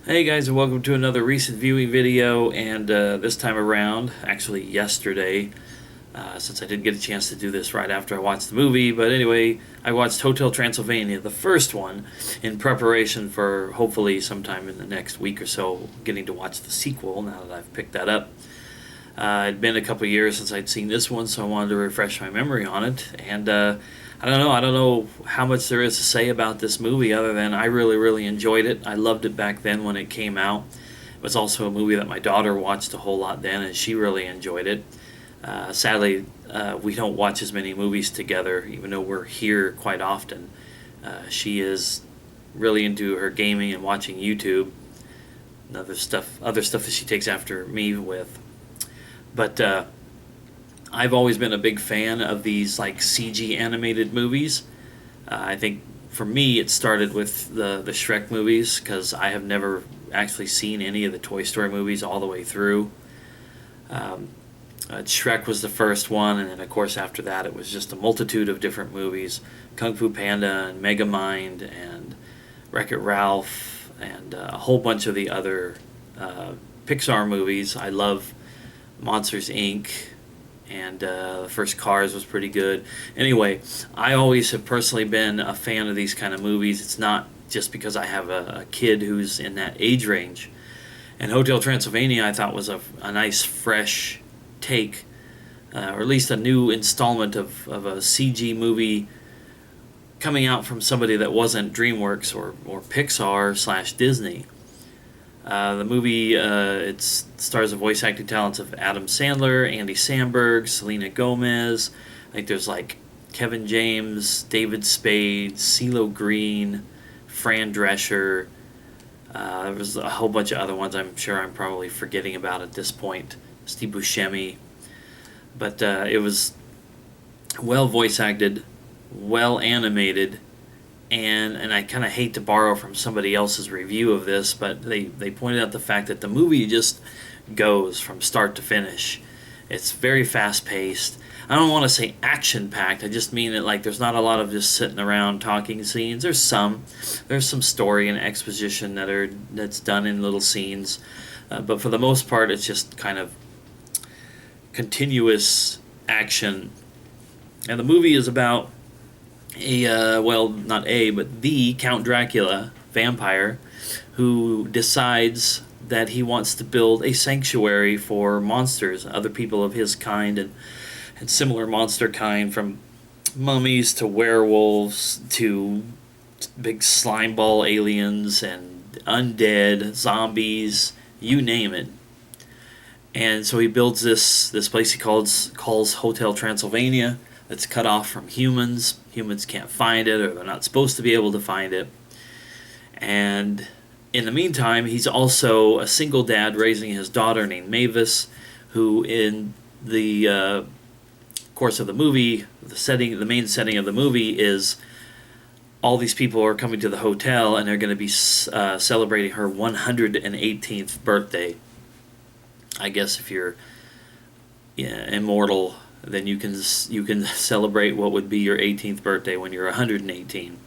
Hey guys, and welcome to another recent viewing video. And this time around, actually yesterday, since I didn't get a chance to do this right after I watched the movie, but anyway, I watched Hotel Transylvania, the first one, in preparation for hopefully sometime in the next week or so getting to watch the sequel now that I've picked that up. It'd been a couple years since I'd seen this one, so I wanted to refresh my memory on it. And I don't know how much there is to say about this movie other than I really, really enjoyed it. I loved it back then when it came out. It was also a movie that my daughter watched a whole lot then, and she really enjoyed it. Sadly, we don't watch as many movies together, even though we're here quite often. She is really into her gaming and watching YouTube and other stuff that she takes after me with. But I've always been a big fan of these like CG animated movies. I think for me it started with the Shrek movies because I have never actually seen any of the Toy Story movies all the way through. Um, Shrek was the first one, and then of course after that it was just a multitude of different movies: Kung Fu Panda and Megamind and Wreck-It Ralph and a whole bunch of the other Pixar movies. I love Monsters Inc. And the first Cars was pretty good. Anyway, I always have personally been a fan of these kind of movies. It's not just because I have a kid who's in that age range. And Hotel Transylvania I thought was a nice fresh take, or at least a new installment of a CG movie coming out from somebody that wasn't DreamWorks or Pixar slash Disney. The movie it stars the voice acting talents of Adam Sandler, Andy Samberg, Selena Gomez. I think there's like Kevin James, David Spade, CeeLo Green, Fran Drescher. There was a whole bunch of other ones I'm sure I'm probably forgetting about at this point. Steve Buscemi. But it was well voice acted, well animated, and I kind of hate to borrow from somebody else's review of this, but they pointed out the fact that the movie just goes from start to finish. It's very fast paced. I don't want to say action packed. I just mean that like there's not a lot of just sitting around talking scenes. There's some story and exposition that's done in little scenes, but for the most part, it's just kind of continuous action. And the movie is about but the Count Dracula vampire who decides that he wants to build a sanctuary for monsters, other people of his kind and similar monster kind, from mummies to werewolves to big slime ball aliens and undead zombies, you name it. And so he builds this place he calls Hotel Transylvania. That's cut off from humans. Humans can't find it, or they're not supposed to be able to find it. And in the meantime, he's also a single dad raising his daughter named Mavis, who in the course of the movie, the main setting of the movie is all these people are coming to the hotel and they're going to be celebrating her 118th birthday. I guess if you're immortal, then you can celebrate what would be your 18th birthday when you're 118.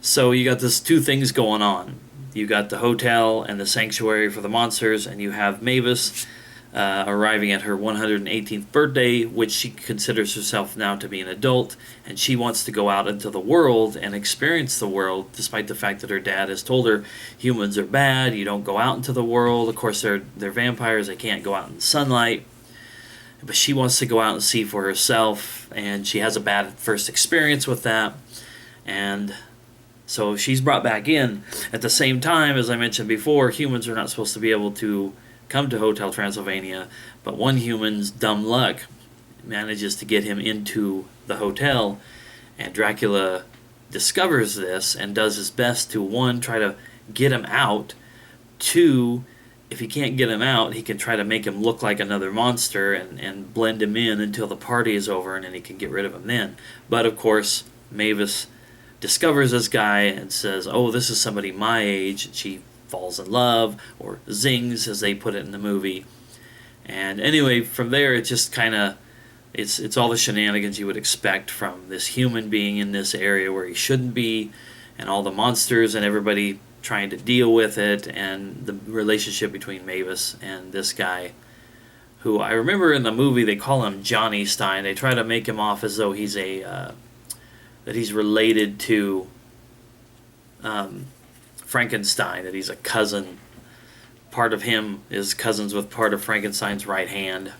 So you got this two things going on. You got the hotel and the sanctuary for the monsters, and you have Mavis arriving at her 118th birthday, which she considers herself now to be an adult, and she wants to go out into the world and experience the world, despite the fact that her dad has told her humans are bad, you don't go out into the world. Of course, they're vampires, they can't go out in the sunlight. But she wants to go out and see for herself, and she has a bad first experience with that, and so she's brought back in. At the same time, as I mentioned before, humans are not supposed to be able to come to Hotel Transylvania, but one human's dumb luck manages to get him into the hotel, and Dracula discovers this and does his best to, one, try to get him out, two, if he can't get him out, he can try to make him look like another monster and blend him in until the party is over, and then he can get rid of him then. But of course, Mavis discovers this guy and says, oh, this is somebody my age. And she falls in love, or zings, as they put it in the movie. And anyway, from there, it just kind of, it's all the shenanigans you would expect from this human being in this area where he shouldn't be, and all the monsters and everybody trying to deal with it, and the relationship between Mavis and this guy, who I remember in the movie they call him Johnny Stein. They try to make him off as though he's that he's related to Frankenstein, that he's a cousin. Part of him is cousins with part of Frankenstein's right hand.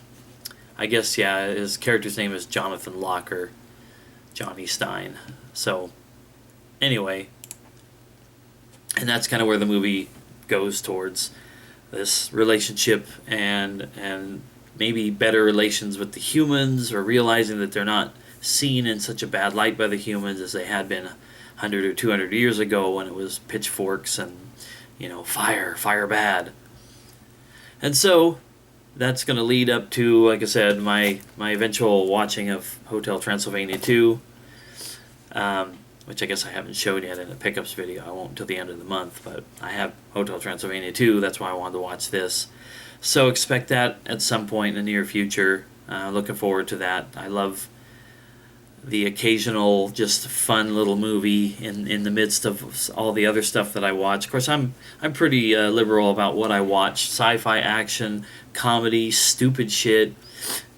I guess, yeah, his character's name is Jonathan Locker, Johnny Stein. So, anyway, and that's kind of where the movie goes towards, this relationship and maybe better relations with the humans, or realizing that they're not seen in such a bad light by the humans as they had been 100 or 200 years ago when it was pitchforks and, fire bad. And so that's going to lead up to, like I said, my eventual watching of Hotel Transylvania 2, which I guess I haven't showed yet in a pickups video. I won't until the end of the month, but I have Hotel Transylvania 2. That's why I wanted to watch this. So expect that at some point in the near future. Looking forward to that. I love the occasional just fun little movie in the midst of all the other stuff that I watch. Of course, I'm pretty liberal about what I watch: sci-fi, action, comedy, stupid shit,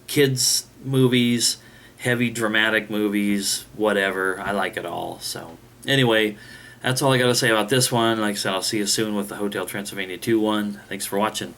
kids movies, heavy dramatic movies, whatever. I like it all. So anyway, that's all I got to say about this one. Like I said, I'll see you soon with the Hotel Transylvania 2 one. Thanks for watching.